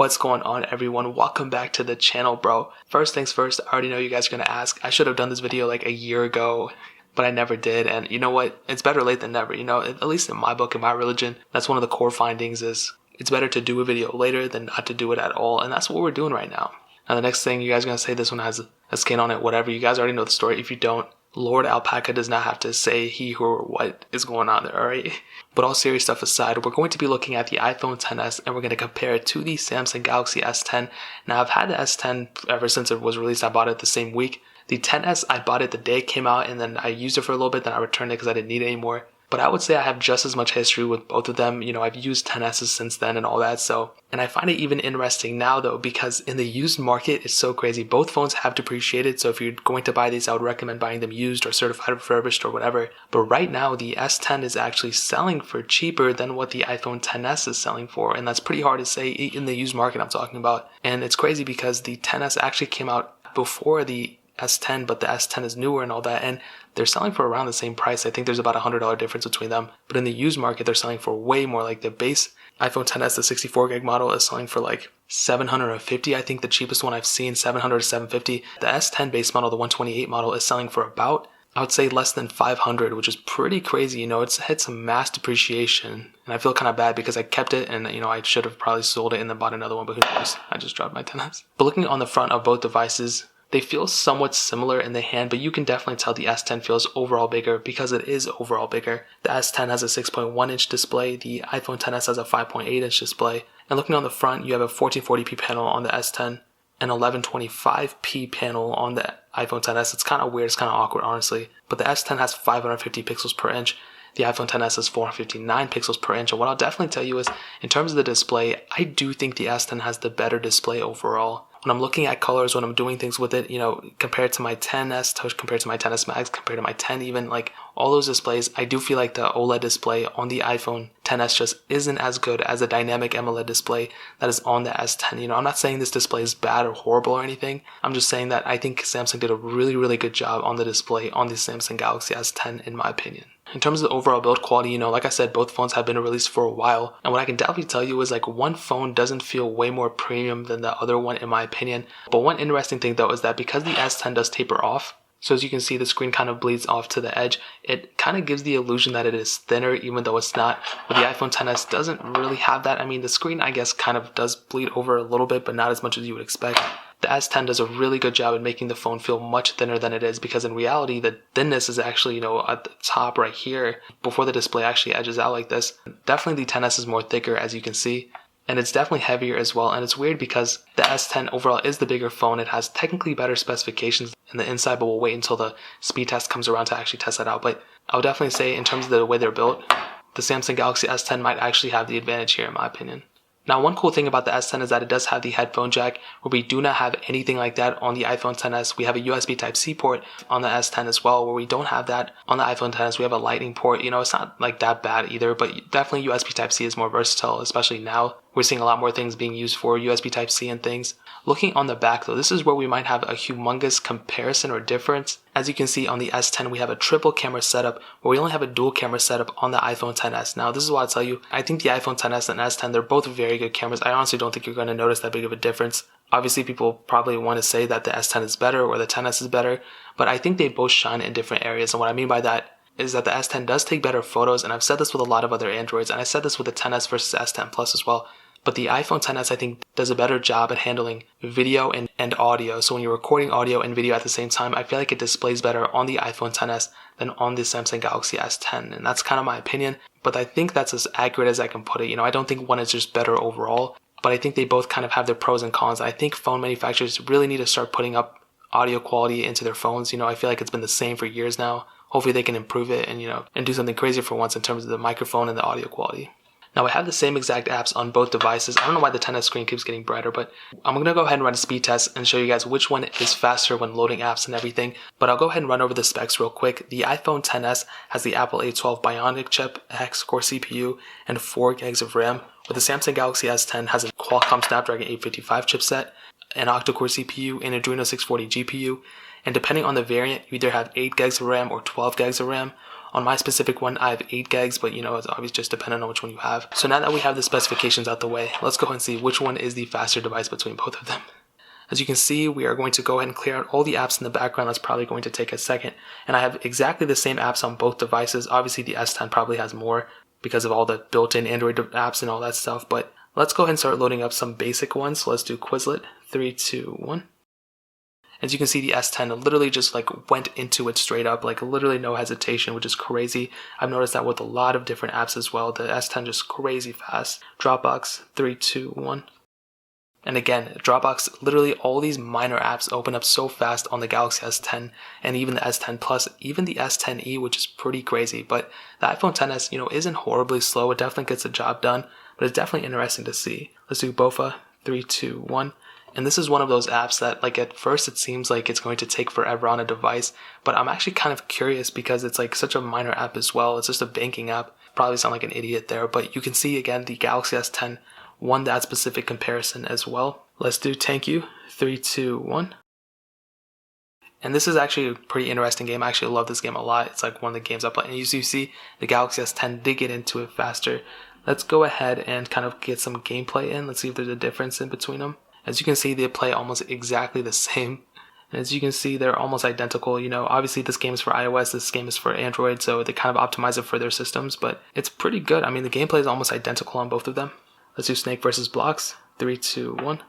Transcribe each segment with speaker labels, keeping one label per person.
Speaker 1: What's going on, everyone? Welcome back to the channel, bro. First things first, I already know you guys are gonna ask. I should have done this video like a year ago, but I never did. And you know what? It's better late than never. At least in my book, in my religion, that's one of the core findings is it's better to do a video later than not to do it at all. And that's what we're doing right now. Now, the next thing you guys are gonna say, this one has a skin on it, whatever. You guys already know the story. If you don't, Lord Alpaca does not have to say he, who, or what is going on there, alright? But all serious stuff aside, we're going to be looking at the iPhone XS and we're going to compare it to the Samsung Galaxy S10. Now, I've had the S10 ever since it was released. I bought it the same week. The XS, I bought it the day it came out and then I used it for a little bit, then I returned it because I didn't need it anymore. But I would say I have just as much history with both of them. I've used XS's since then and all that. And I find it even interesting now though, because in the used market, it's so crazy. Both phones have depreciated. So if you're going to buy these, I would recommend buying them used or certified refurbished or whatever. But right now, the S10 is actually selling for cheaper than what the iPhone XS is selling for. And that's pretty hard to say in the used market I'm talking about. And it's crazy because the XS actually came out before the S10, but the S10 is newer and all that, and they're selling for around the same price. I think there's about $100 difference between them, but in the used market, they're selling for way more. Like the base iPhone XS, the 64 gig model, is selling for like $750. I think the cheapest one I've seen, $700 to $750. The S10 base model, the 128 model, is selling for about, I would say, less than $500, which is pretty crazy. It's hit some mass depreciation, and I feel kind of bad because I kept it, and I should have probably sold it and then bought another one, but who knows? I just dropped my XS. But looking on the front of both devices, they feel somewhat similar in the hand, but you can definitely tell the S10 feels overall bigger because it is overall bigger. The S10 has a 6.1 inch display, the iPhone XS has a 5.8 inch display. And looking on the front, you have a 1440p panel on the S10, an 1125p panel on the iPhone XS. It's kind of weird, it's kind of awkward, honestly. But the S10 has 550 pixels per inch. The iPhone XS has 459 pixels per inch. And what I'll definitely tell you is, in terms of the display, I do think the S10 has the better display overall. When I'm looking at colors, when I'm doing things with it, compared to my XS, compared to my XS Max, compared to my 10 even, like all those displays, I do feel like the OLED display on the iPhone XS just isn't as good as the dynamic AMOLED display that is on the S10. I'm not saying this display is bad or horrible or anything. I'm just saying that I think Samsung did a really, really good job on the display on the Samsung Galaxy S10, in my opinion. In terms of the overall build quality, like I said, both phones have been released for a while. And what I can definitely tell you is like one phone doesn't feel way more premium than the other one, in my opinion. But one interesting thing though is that because the S10 does taper off, so as you can see, the screen kind of bleeds off to the edge. It kind of gives the illusion that it is thinner, even though it's not. But the iPhone XS doesn't really have that. I mean, the screen, I guess, kind of does bleed over a little bit, but not as much as you would expect. The S10 does a really good job at making the phone feel much thinner than it is, because in reality, the thinness is actually, at the top right here, before the display actually edges out like this. Definitely the XS is more thicker, as you can see. And it's definitely heavier as well. And it's weird because the S10 overall is the bigger phone. It has technically better specifications in the inside, but we'll wait until the speed test comes around to actually test that out. But I would definitely say, in terms of the way they're built, the Samsung Galaxy S10 might actually have the advantage here, in my opinion. Now, one cool thing about the S10 is that it does have the headphone jack, where we do not have anything like that on the iPhone XS. We have a USB Type-C port on the S10 as well, where we don't have that on the iPhone XS. We have a Lightning port. It's not like that bad either, but definitely USB Type-C is more versatile, especially now. We're seeing a lot more things being used for USB Type-C and things. Looking on the back though, this is where we might have a humongous comparison or difference. As you can see on the S10, we have a triple camera setup, where we only have a dual camera setup on the iPhone XS. Now, this is what I'll tell you. I think the iPhone XS and S10, they're both very good cameras. I honestly don't think you're going to notice that big of a difference. Obviously, people probably want to say that the S10 is better or the XS is better, but I think they both shine in different areas. And what I mean by that is that the S10 does take better photos, and I've said this with a lot of other Androids, and I said this with the XS versus S10 Plus as well. But the iPhone XS, I think, does a better job at handling video and audio. So when you're recording audio and video at the same time, I feel like it displays better on the iPhone XS than on the Samsung Galaxy S10. And that's kind of my opinion, but I think that's as accurate as I can put it. I don't think one is just better overall, but I think they both kind of have their pros and cons. I think phone manufacturers really need to start putting up audio quality into their phones. I feel like it's been the same for years now. Hopefully they can improve it and do something crazy for once in terms of the microphone and the audio quality. Now, I have the same exact apps on both devices. I don't know why the XS screen keeps getting brighter, but I'm going to go ahead and run a speed test and show you guys which one is faster when loading apps and everything. But I'll go ahead and run over the specs real quick. The iPhone XS has the Apple A12 Bionic chip, a hex-core CPU, and 4 gigs of RAM, where the Samsung Galaxy S10 has a Qualcomm Snapdragon 855 chipset, an octa-core CPU, and Adreno 640 GPU. And depending on the variant, you either have 8 gigs of RAM or 12 gigs of RAM. On my specific one, I have 8 gigs, but it's obviously just dependent on which one you have. So now that we have the specifications out the way, let's go ahead and see which one is the faster device between both of them. As you can see, we are going to go ahead and clear out all the apps in the background. That's probably going to take a second. And I have exactly the same apps on both devices. Obviously, the S10 probably has more because of all the built-in Android apps and all that stuff. But let's go ahead and start loading up some basic ones. So let's do Quizlet. 3, 2, 1. As you can see, the S10 literally just went into it straight up, literally no hesitation, which is crazy. I've noticed that with a lot of different apps as well. The S10 just crazy fast. Dropbox. 3, 2, 1. And again, Dropbox, literally all these minor apps open up so fast on the Galaxy S10 and even the S10 Plus, even the S10e, which is pretty crazy. But the iPhone XS, isn't horribly slow. It definitely gets the job done, but it's definitely interesting to see. Let's do Bofa. 3, 2, 1. And this is one of those apps that, at first it seems like it's going to take forever on a device, but I'm actually kind of curious because it's such a minor app as well. It's just a banking app. Probably sound like an idiot there, but you can see again the Galaxy S10 won that specific comparison as well. Let's do Thank You. 3, 2, 1. And this is actually a pretty interesting game. I actually love this game a lot. It's one of the games I play. And as you see, the Galaxy S10 did get into it faster. Let's go ahead and kind of get some gameplay in. Let's see if there's a difference in between them. As you can see, they play almost exactly the same. And as you can see, they're almost identical. Obviously this game is for iOS, this game is for Android, so they kind of optimize it for their systems, but it's pretty good. I mean, the gameplay is almost identical on both of them. Let's do Snake versus Blocks. 3, 2, 1.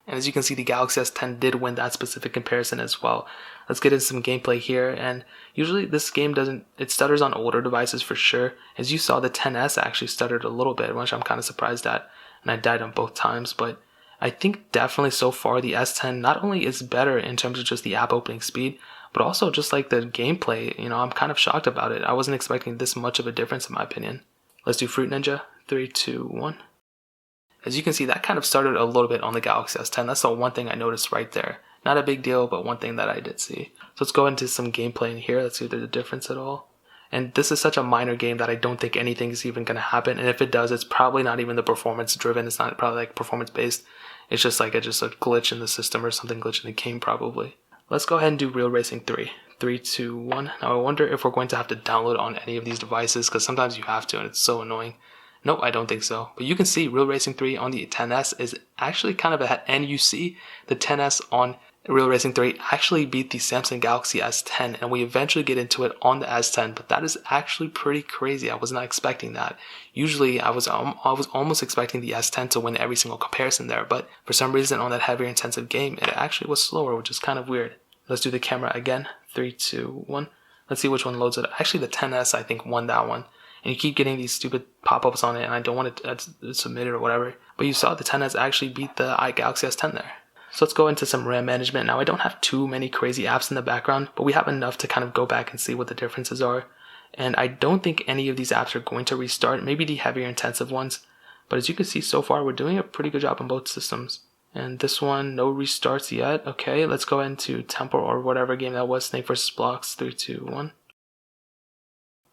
Speaker 1: And as you can see, the Galaxy S10 did win that specific comparison as well. Let's get into some gameplay here. And usually this game it stutters on older devices for sure. As you saw, the XS actually stuttered a little bit, which I'm kind of surprised at. And I died on both times. But I think definitely so far the S10 not only is better in terms of just the app opening speed, but also just the gameplay. I'm kind of shocked about it. I wasn't expecting this much of a difference in my opinion. Let's do Fruit Ninja. 3, 2, 1. As you can see, that kind of started a little bit on the Galaxy S10. That's the one thing I noticed right there. Not a big deal, but one thing that I did see. So let's go into some gameplay in here. Let's see if there's a difference at all. And this is such a minor game that I don't think anything is even going to happen. And if it does, it's probably not even the performance driven. It's not probably performance based. It's just a glitch in the system or something glitch in the game probably. Let's go ahead and do Real Racing 3. 3, 2, 1. Now I wonder if we're going to have to download on any of these devices because sometimes you have to and it's so annoying. Nope, I don't think so. But you can see Real Racing 3 on the XS is actually kind of ahead. And you see the XS on Real Racing 3 actually beat the Samsung Galaxy S10. And we eventually get into it on the S10. But that is actually pretty crazy. I was not expecting that. Usually I was almost expecting the S10 to win every single comparison there. But for some reason on that heavier intensive game, it actually was slower, which is kind of weird. Let's do the camera again. 3, 2, 1. Let's see which one loads it. Actually the XS I think won that one. And you keep getting these stupid pop-ups on it, and I don't want to submit it or whatever. But you saw the XS actually beat the Galaxy S10 there. So let's go into some RAM management. Now, I don't have too many crazy apps in the background, but we have enough to kind of go back and see what the differences are. And I don't think any of these apps are going to restart, maybe the heavier intensive ones. But as you can see so far, we're doing a pretty good job on both systems. And this one, no restarts yet. Okay, let's go into Temple or whatever game that was, Snake vs. Blocks. 3, 2, 1.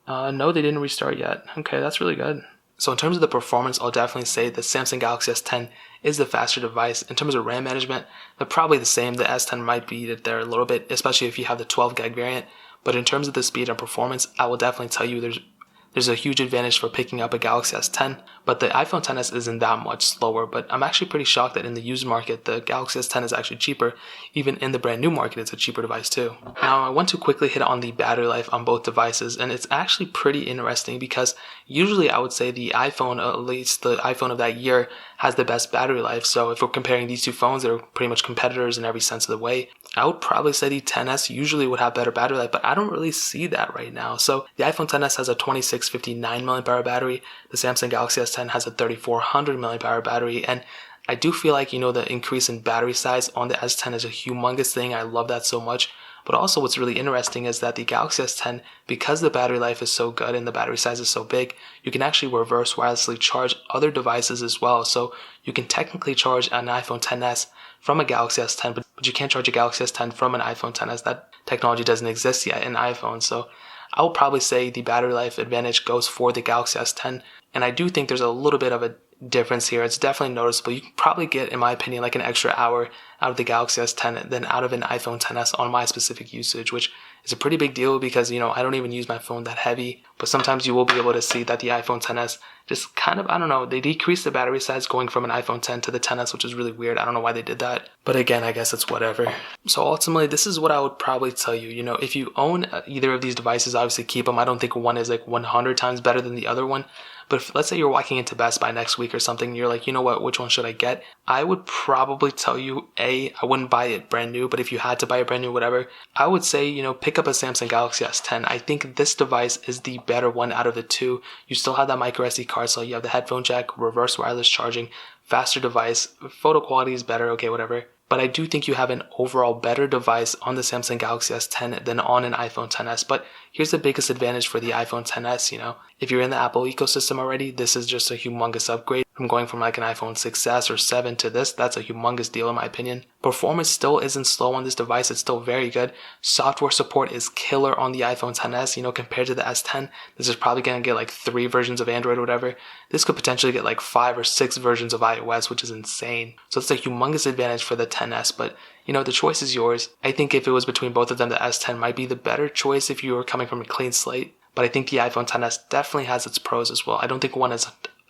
Speaker 1: No, they didn't restart yet. Okay, that's really good. So in terms of the performance, I'll definitely say the Samsung Galaxy S10 is the faster device. In terms of RAM management, they're probably the same. The S10 might beat it there a little bit, especially if you have the 12 gig variant. But in terms of the speed and performance, I will definitely tell you there's a huge advantage for picking up a Galaxy S10, but the iPhone XS isn't that much slower. But I'm actually pretty shocked that in the used market, the Galaxy S10 is actually cheaper. Even in the brand new market, it's a cheaper device too. Now, I want to quickly hit on the battery life on both devices, and it's actually pretty interesting because usually I would say the iPhone, at least the iPhone of that year, has the best battery life. So if we're comparing these two phones, they're pretty much competitors in every sense of the way. I would probably say the XS usually would have better battery life, but I don't really see that right now. So the iPhone XS has a 2659 mAh battery. The Samsung Galaxy S10 has a 3400 mAh battery. And I do feel like, the increase in battery size on the S10 is a humongous thing. I love that so much. But also what's really interesting is that the Galaxy S10, because the battery life is so good and the battery size is so big, you can actually reverse wirelessly charge other devices as well. So you can technically charge an iPhone XS from a Galaxy S10, but you can't charge a Galaxy S10 from an iPhone XS. That technology doesn't exist yet in iPhone. So I will probably say the battery life advantage goes for the Galaxy S10. And I do think there's a little bit of a difference here. It's definitely noticeable. You can probably get, in my opinion, like an extra hour out of the Galaxy S10 than out of an iPhone XS on my specific usage, which is a pretty big deal because, I don't even use my phone that heavy. But sometimes you will be able to see that the iPhone XS just kind of, I don't know, they decreased the battery size going from an iPhone 10 to the XS, which is really weird. I don't know why they did that. But again, I guess it's whatever. So ultimately, this is what I would probably tell you. If you own either of these devices, obviously keep them. I don't think one is like 100 times better than the other one. But if, let's say you're walking into Best Buy next week or something, you're like, you know what, which one should I get? I would probably tell you, I wouldn't buy it brand new, but if you had to buy it brand new, whatever, I would say, pick up a Samsung Galaxy S10. I think this device is the better one out of the two. You still have that micro SD card slot, you have the headphone jack, reverse wireless charging, faster device, photo quality is better, okay, whatever. But I do think you have an overall better device on the Samsung Galaxy S10 than on an iPhone XS. But here's the biggest advantage for the iPhone XS, If you're in the Apple ecosystem already, this is just a humongous upgrade. From going from like an iPhone 6s or 7 to this, that's a humongous deal in my opinion. Performance still isn't slow on this device, it's still very good. Software support is killer on the iPhone XS, compared to the S10. This is probably going to get like 3 versions of Android or whatever. This could potentially get like 5 or 6 versions of iOS, which is insane. So it's a humongous advantage for the XS, but the choice is yours. I think if it was between both of them, the S10 might be the better choice if you were coming from a clean slate. But I think the iPhone XS definitely has its pros as well. I don't think one is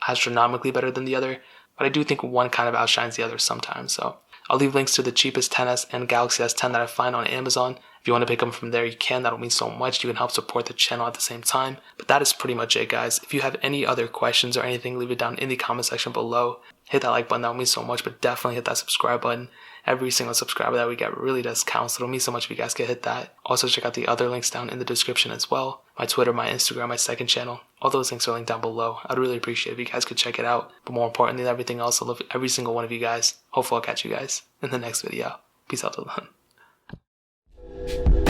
Speaker 1: astronomically better than the other, but I do think one kind of outshines the other sometimes. So I'll leave links to the cheapest XS and Galaxy S10 that I find on Amazon. If you want to pick them from there, you can. That'll mean so much. You can help support the channel at the same time. But that is pretty much it, guys. If you have any other questions or anything, leave it down in the comment section below. Hit that like button. That would mean so much, but definitely hit that subscribe button. Every single subscriber that we get really does count, so it'll mean so much if you guys can hit that. Also, check out the other links down in the description as well. My Twitter, my Instagram, my second channel. All those links are linked down below. I'd really appreciate it if you guys could check it out. But more importantly than everything else, I love every single one of you guys. Hopefully I'll catch you guys in the next video. Peace out till then.